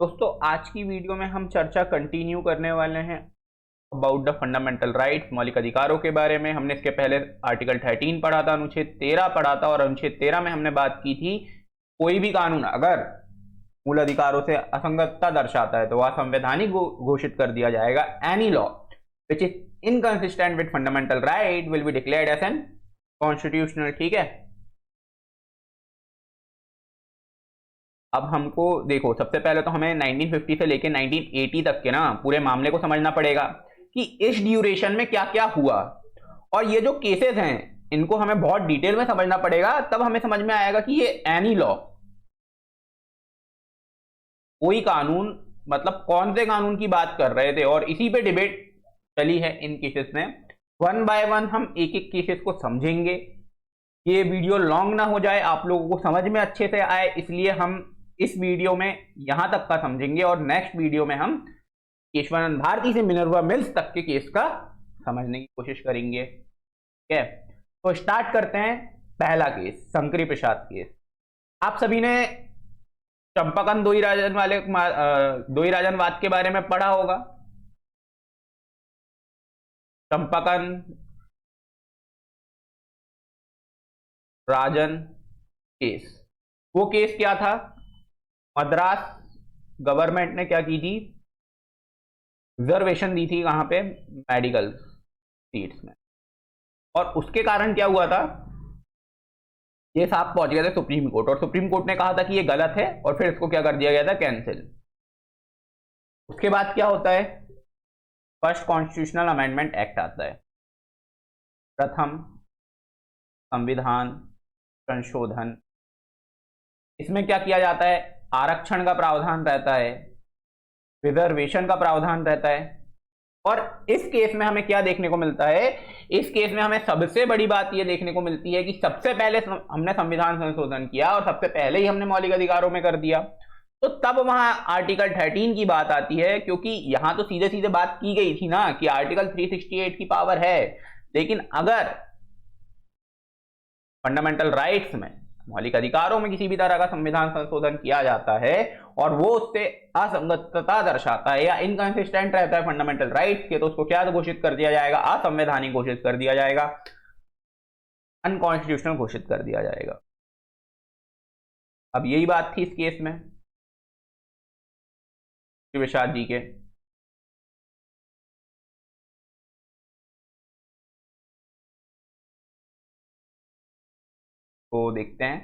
दोस्तों आज की वीडियो में हम चर्चा कंटिन्यू करने वाले हैं अबाउट द फंडामेंटल राइट्स, मौलिक अधिकारों के बारे में। हमने इसके पहले आर्टिकल 13 पढ़ा था, अनुच्छेद 13 पढ़ा था और अनुच्छेद 13 में हमने बात की थी कोई भी कानून अगर मूल अधिकारों से असंगतता दर्शाता है तो वह संवैधानिक घोषित कर दिया जाएगा। Any law which is inconsistent with fundamental right will be declared as unconstitutional. ठीक है, अब हमको देखो, सबसे पहले तो हमें 1950 से लेके 1980 तक के ना पूरे मामले को समझना पड़ेगा कि इस ड्यूरेशन में क्या क्या हुआ, और ये जो केसेस हैं इनको हमें बहुत डिटेल में समझना पड़ेगा, तब हमें समझ में आएगा कि ये एनी लॉ, कोई कानून मतलब कौन से कानून की बात कर रहे थे। और इसी पे डिबेट चली है इन केसेस में। वन बाय वन हम एक एक केसेस को समझेंगे। ये वीडियो लॉन्ग ना हो जाए, आप लोगों को समझ में अच्छे से आए, इसलिए हम इस वीडियो में यहां तक का समझेंगे और नेक्स्ट वीडियो में हम केशवानंद भारती से मिनर्वा मिल्स तक के केस का समझने की कोशिश करेंगे। ठीक है, तो स्टार्ट करते हैं। पहला केस शंकरी प्रसाद केस। आप सभी ने चंपाकंद द्वयीराजनवाद के बारे में पढ़ा होगा। चंपाकंद राजन केस, वो केस क्या था? मद्रास गवर्नमेंट ने क्या की थी? रिजर्वेशन दी थी कहां पे? मेडिकल सीट्स में। और उसके कारण क्या हुआ था? ये साहब पहुंच गए थे सुप्रीम कोर्ट, और सुप्रीम कोर्ट ने कहा था कि ये गलत है, और फिर इसको क्या कर दिया गया था? कैंसिल। उसके बाद क्या होता है? फर्स्ट कॉन्स्टिट्यूशनल अमेंडमेंट एक्ट आता है, प्रथम संविधान संशोधन। इसमें क्या किया जाता है? आरक्षण का प्रावधान रहता है, रिजर्वेशन का प्रावधान रहता है। और इस केस में हमें क्या देखने को मिलता है? इस केस में हमें सबसे बड़ी बात यह देखने को मिलती है कि सबसे पहले हमने संविधान संशोधन किया और सबसे पहले ही हमने मौलिक अधिकारों में कर दिया। तो तब वहां आर्टिकल 13 की बात आती है, क्योंकि यहां तो सीधे सीधे बात की गई थी ना कि आर्टिकल 368 की पावर है। लेकिन अगर फंडामेंटल राइट्स में, मौलिक अधिकारों में किसी भी तरह का संविधान संशोधन किया जाता है और वो उससे असंगतता दर्शाता है या इनकंसिस्टेंट रहता है फंडामेंटल राइट्स के, तो उसको क्या घोषित कर दिया जाएगा? असंवैधानिक घोषित कर दिया जाएगा, अनकॉन्स्टिट्यूशनल घोषित कर दिया जाएगा। अब यही बात थी इस केस में प्रसाद जी के। तो देखते हैं।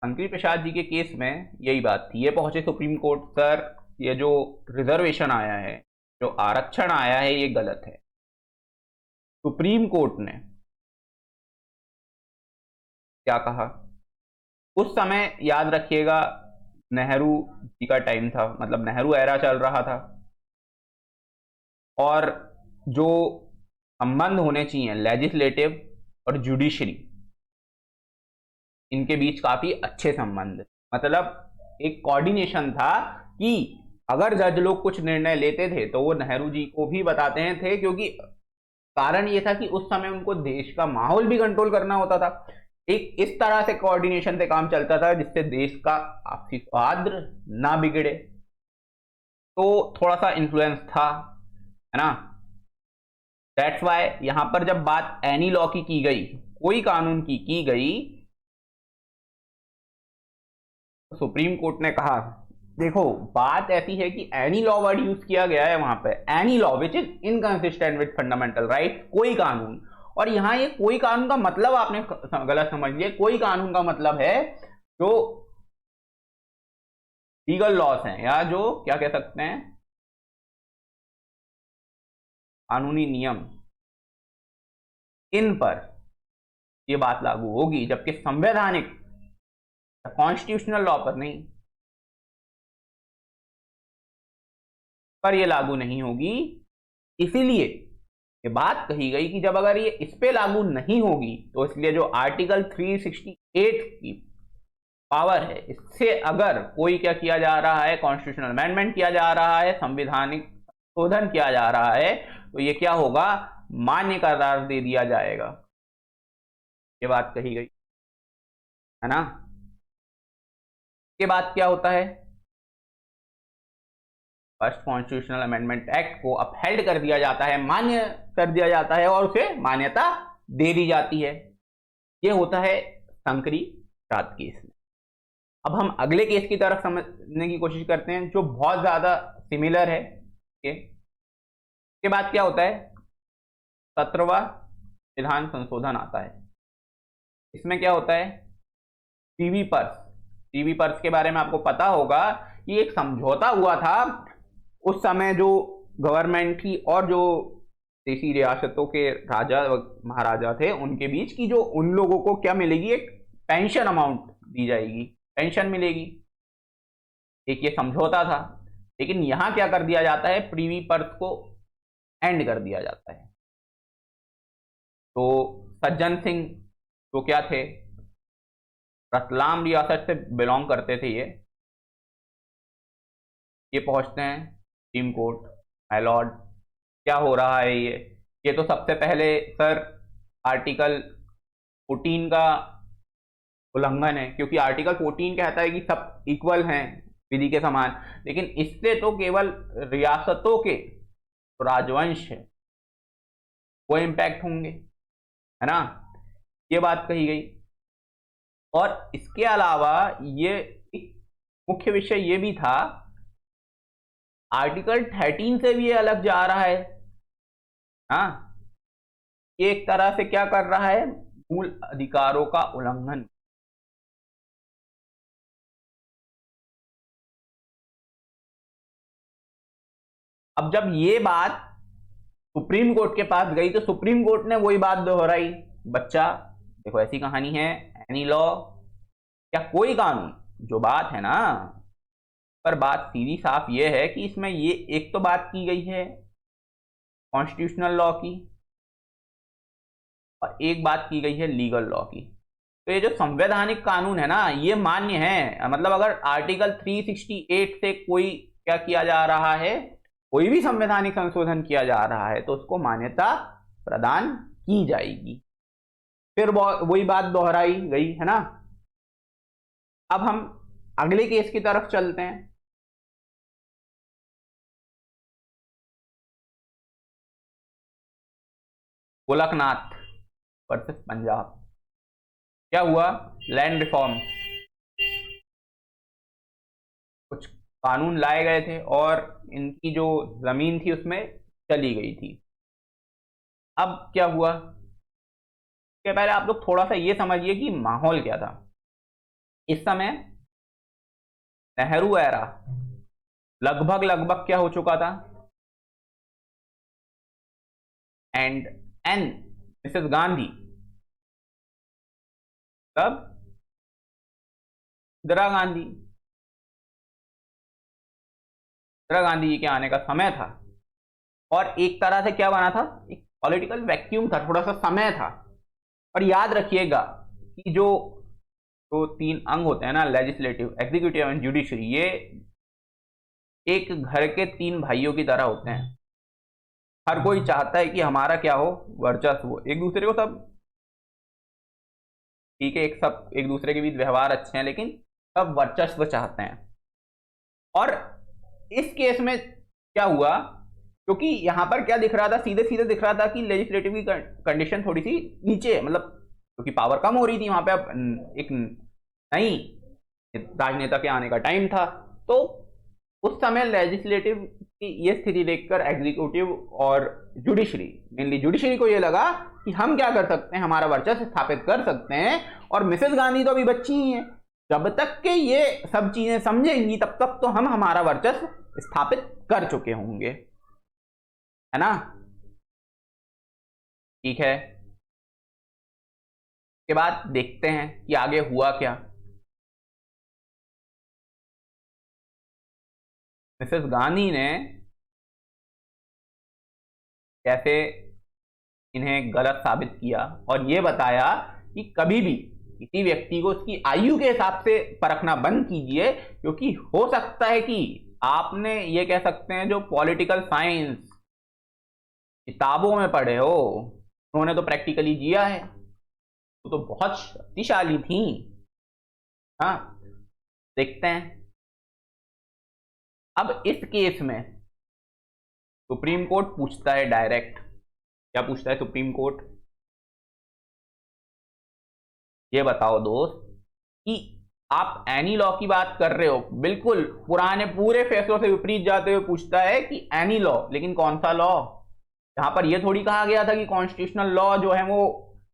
शंकरी प्रसाद जी के केस में यही बात थी। ये पहुंचे सुप्रीम कोर्ट, सर ये जो रिजर्वेशन आया है, जो आरक्षण आया है, ये गलत है। सुप्रीम कोर्ट ने क्या कहा? उस समय याद रखिएगा नेहरू जी का टाइम था, मतलब नेहरू एरा चल रहा था, और जो संबंध होने चाहिए लेजिस्लेटिव और जुडिशरी, इनके बीच काफी अच्छे संबंध, मतलब एक कोऑर्डिनेशन था कि अगर जज लोग कुछ निर्णय लेते थे तो वो नेहरू जी को भी बताते थे, क्योंकि कारण ये था कि उस समय उनको देश का माहौल भी कंट्रोल करना होता था। एक इस तरह से कोऑर्डिनेशन से काम चलता था जिससे देश का आपसी स्वाद ना बिगड़े। तो थोड़ा सा इन्फ्लुएंस था, है ना। दैट्स वाई यहां पर जब बात एनी लॉ की गई, कोई कानून की गई, तो सुप्रीम कोर्ट ने कहा देखो बात ऐसी है कि एनी लॉ वर्ड यूज किया गया है वहां पे, any law which is inconsistent with fundamental right, कोई कानून। और यहां ये कोई कानून का मतलब आपने गलत समझ लिया। कोई कानून का मतलब है जो लीगल लॉस हैं, या जो क्या कह सकते हैं, कानूनी नियम, इन पर ये बात लागू होगी, जबकि संवैधानिक कॉन्स्टिट्यूशनल लॉ पर नहीं, पर ये लागू नहीं होगी। इसीलिए ये बात कही गई कि जब अगर ये इस पे लागू नहीं होगी तो इसलिए जो आर्टिकल 368 की पावर है, इससे अगर कोई क्या किया जा रहा है, कॉन्स्टिट्यूशनल अमेंडमेंट किया जा रहा है, संवैधानिक संशोधन किया जा रहा है, तो ये क्या होगा? मान्य करार दे दिया जाएगा। ये बात कही गई। है ना। के बाद क्या होता है, फर्स्ट कॉन्स्टिट्यूशनल अमेंडमेंट एक्ट को अपहेल्ड कर दिया जाता है, मान्य कर दिया जाता है और उसे मान्यता दे दी जाती है। ये होता है संकरी श्राद्ध केस में। अब हम अगले केस की तरफ समझने की कोशिश करते हैं जो बहुत ज्यादा सिमिलर है। के बाद क्या होता है, 17वां विधान संशोधन आता है। इसमें क्या होता है, पीवी पर्स। पीवी पर्स के बारे में आपको पता होगा कि एक समझौता हुआ था उस समय जो गवर्नमेंट थी और जो देशी रियासतों के राजा महाराजा थे उनके बीच की, जो उन लोगों को क्या मिलेगी, एक पेंशन अमाउंट दी जाएगी, पेंशन मिलेगी। एक ये समझौता था। लेकिन यहां क्या कर दिया जाता है, प्रीवी पर्स को एंड कर दिया जाता है। तो सज्जन सिंह जो क्या थे, रतलाम रियासत से बिलोंग करते थे, ये पहुंचते हैं सुप्रीम कोर्ट। माय लॉर्ड, क्या हो रहा है ये तो सबसे पहले सर आर्टिकल 14 का उल्लंघन है, क्योंकि आर्टिकल 14 कहता है कि सब इक्वल हैं विधि के समान, लेकिन इससे तो केवल रियासतों के तो राजवंश है वो इम्पैक्ट होंगे, है ना। ये बात कही गई। और इसके अलावा ये मुख्य विषय ये भी था, आर्टिकल 13 से भी ये अलग जा रहा है। हाँ, ये एक तरह से क्या कर रहा है, मूल अधिकारों का उल्लंघन। अब जब ये बात सुप्रीम कोर्ट के पास गई तो सुप्रीम कोर्ट ने वही बात दोहराई, बच्चा देखो ऐसी कहानी है, एनी लॉ या कोई कानून, जो बात है ना, पर बात सीधी साफ ये है कि इसमें ये एक तो बात की गई है कॉन्स्टिट्यूशनल लॉ की और एक बात की गई है लीगल लॉ की। तो ये जो संवैधानिक कानून है ना, ये मान्य है। मतलब अगर आर्टिकल 368 से कोई क्या किया जा रहा है, कोई भी संवैधानिक संशोधन किया जा रहा है तो उसको मान्यता प्रदान की जाएगी। फिर वही बात दोहराई गई, है ना। अब हम अगले केस की तरफ चलते हैं। गोलकनाथ वर्सेस पंजाब। क्या हुआ, लैंड रिफॉर्म, कुछ कानून लाए गए थे और इनकी जो जमीन थी उसमें चली गई थी। अब क्या हुआ, इसके पहले आप लोग थोड़ा सा ये समझिए कि माहौल क्या था इस समय। नेहरू एरा लगभग क्या हो चुका था, एंड एन मिसेस गांधी, तब इंदिरा गांधी, इंदिरा गांधी जी के आने का समय था। और एक तरह से क्या बना था, एक पॉलिटिकल वैक्यूम था, थोड़ा सा समय था। और याद रखिएगा कि जो तो तीन अंग होते हैं ना, लेजिस्लेटिव, एग्जीक्यूटिव एंड जुडिशरी, ये एक घर के तीन भाइयों की तरह होते हैं। हर कोई चाहता है कि हमारा क्या हो, वर्चस्व हो, एक दूसरे को सब ठीक है, सब एक दूसरे के बीच व्यवहार अच्छे हैं, लेकिन सब वर्चस्व चाहते हैं। और इस केस में क्या हुआ, क्योंकि यहां पर क्या दिख रहा था, सीधे सीधे दिख रहा था कि लेजिस्लेटिव की कंडीशन थोड़ी सी नीचे, मतलब क्योंकि पावर कम हो रही थी वहां पे। अब एक नई राजनेता के आने का टाइम था, तो उस समय लेजिस्लेटिव की ये स्थिति देखकर एग्जीक्यूटिव और जुडिशरी, मेनली जुडिशरी को ये लगा कि हम क्या कर सकते हैं, हमारा वर्चस्व स्थापित कर सकते हैं। और मिसेस गांधी तो अभी बच्ची ही हैं, जब तक के ये सब चीजें समझेंगी तब तक तो हम हमारा वर्चस्व स्थापित कर चुके होंगे, है ना। ठीक है, के बाद देखते हैं कि आगे हुआ क्या। मिसेस गांधी ने कैसे इन्हें गलत साबित किया और ये बताया कि कभी भी किसी व्यक्ति को उसकी आयु के हिसाब से परखना बंद कीजिए, क्योंकि हो सकता है कि आपने ये कह सकते हैं जो पॉलिटिकल साइंस किताबों में पढ़े हो, उन्होंने तो प्रैक्टिकली जिया है, वो तो बहुत शक्तिशाली थी। हाँ, देखते हैं। अब इस केस में सुप्रीम कोर्ट पूछता है डायरेक्ट, क्या पूछता है सुप्रीम कोर्ट, ये बताओ दोस्त कि आप एनी लॉ की बात कर रहे हो, बिल्कुल पुराने पूरे फैसलों से विपरीत जाते हुए पूछता है कि एनी लॉ, लेकिन कौन सा लॉ? यहां पर यह थोड़ी कहा गया था कि कॉन्स्टिट्यूशनल लॉ जो है वो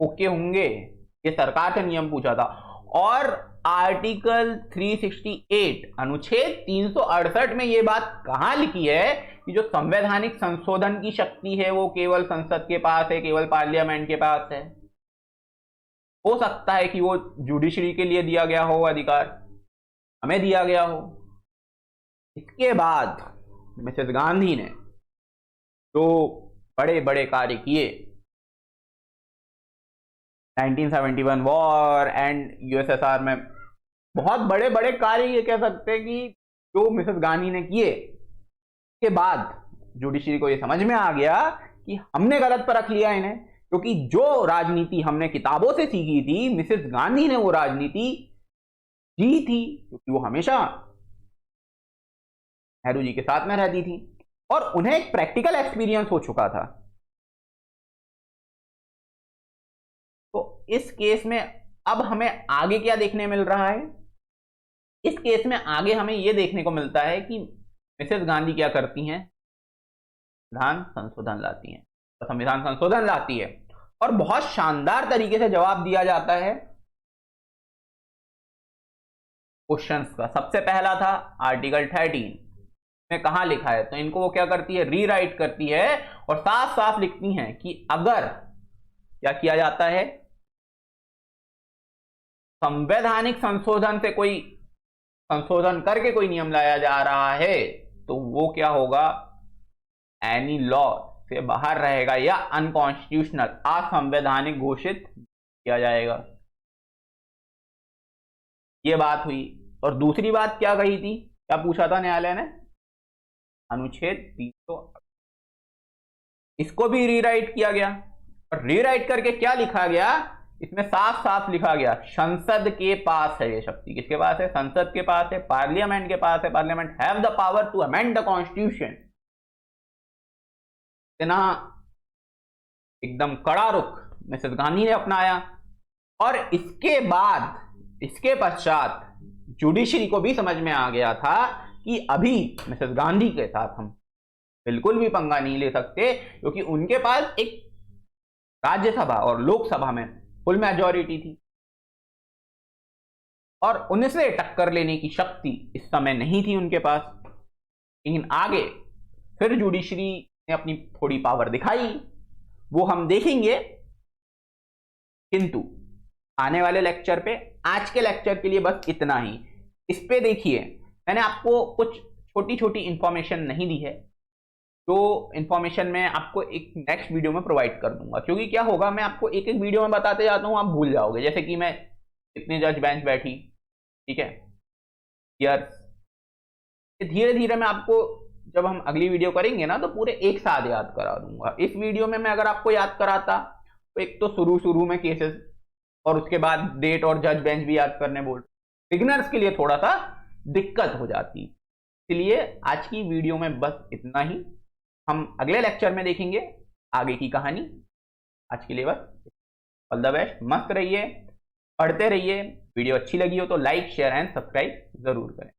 ओके होंगे, ये सरकार से नियम पूछा था। और आर्टिकल 368 अनुच्छेद 368 में ये बात कहां लिखी है कि जो संवैधानिक संशोधन की शक्ति है वो केवल संसद के पास है, केवल पार्लियामेंट के पास है। हो सकता है कि वो जुडिशरी के लिए दिया गया हो अधिकार, हमें दिया गया हो। इसके बाद मिसेस गांधी ने तो बड़े बड़े कार्य किए, 1971 वॉर एंड यूएसएसआर में बहुत बड़े बड़े कार्य ये कह सकते हैं कि जो मिसेस गांधी ने किए। के बाद जुडिशरी को ये समझ में आ गया कि हमने गलत पर रख लिया इन्हें, क्योंकि जो राजनीति हमने किताबों से सीखी थी मिसेस गांधी ने वो राजनीति जी थी, क्योंकि वो हमेशा नेहरू जी के साथ में रहती थी और उन्हें एक प्रैक्टिकल एक्सपीरियंस हो चुका था। तो इस केस में अब हमें आगे क्या देखने मिल रहा है? इस केस में आगे हमें यह देखने को मिलता है कि मिसेस गांधी क्या करती हैं, संविधान संशोधन लाती हैं, संविधान संशोधन लाती है और बहुत शानदार तरीके से जवाब दिया जाता है क्वेश्चंस का। सबसे पहला था आर्टिकल 13 में कहां लिखा है, तो इनको वो क्या करती है, रीराइट करती है और साफ साफ लिखती हैं कि अगर क्या किया जाता है, संवैधानिक संशोधन से कोई संशोधन करके कोई नियम लाया जा रहा है तो वो क्या होगा, एनी लॉ से बाहर रहेगा या अनकॉन्स्टिट्यूशनल, असंवैधानिक घोषित किया जाएगा। ये बात हुई। और दूसरी बात क्या कही थी, क्या पूछा था न्यायालय ने, अनुच्छेद 300, इसको भी रीराइट किया गया और रीराइट करके क्या लिखा गया, इसमें साफ साफ लिखा गया संसद के पास है ये शक्ति। किसके पास है? संसद के पास है, पार्लियामेंट के पास है। Parliament have the power to amend the constitution. इतना एकदम कड़ा रुख मिसेस गांधी ने अपनाया और इसके बाद इसके पश्चात जुडिशरी को भी समझ में आ गया था कि अभी मिसेस गांधी के साथ हम बिल्कुल भी पंगा नहीं ले सकते, क्योंकि उनके पास एक राज्यसभा और लोकसभा में फुल मेजॉरिटी थी और उनसे टक्कर लेने की शक्ति इस समय नहीं थी उनके पास। लेकिन आगे फिर जुडिशरी ने अपनी थोड़ी पावर दिखाई, वो हम देखेंगे। किंतु आने वाले लेक्चर पे, आज के लेक्चर के लिए बस इतना ही। इस पे देखिए मैंने आपको कुछ छोटी छोटी इंफॉर्मेशन नहीं दी है, तो इंफॉर्मेशन मैं आपको एक नेक्स्ट वीडियो में प्रोवाइड कर दूंगा। क्योंकि क्या होगा, मैं आपको एक एक वीडियो में बताते जाता हूं, आप भूल जाओगे। जैसे कि मैं कितने जज बेंच बैठी, ठीक है, ईयर्स, धीरे धीरे मैं आपको जब हम अगली वीडियो करेंगे ना तो पूरे एक साथ याद करा दूंगा। इस वीडियो में मैं अगर आपको याद कराता तो एक तो शुरू में केसेस और उसके बाद डेट और जज बेंच भी याद करने बोल, बिगिनर्स के लिए थोड़ा सा दिक्कत हो जाती। इसलिए आज की वीडियो में बस इतना ही। हम अगले लेक्चर में देखेंगे आगे की कहानी। आज के लिए बस ऑल द बेस्ट, मस्त रहिए, पढ़ते रहिए। वीडियो अच्छी लगी हो तो लाइक शेयर एंड सब्सक्राइब जरूर करें।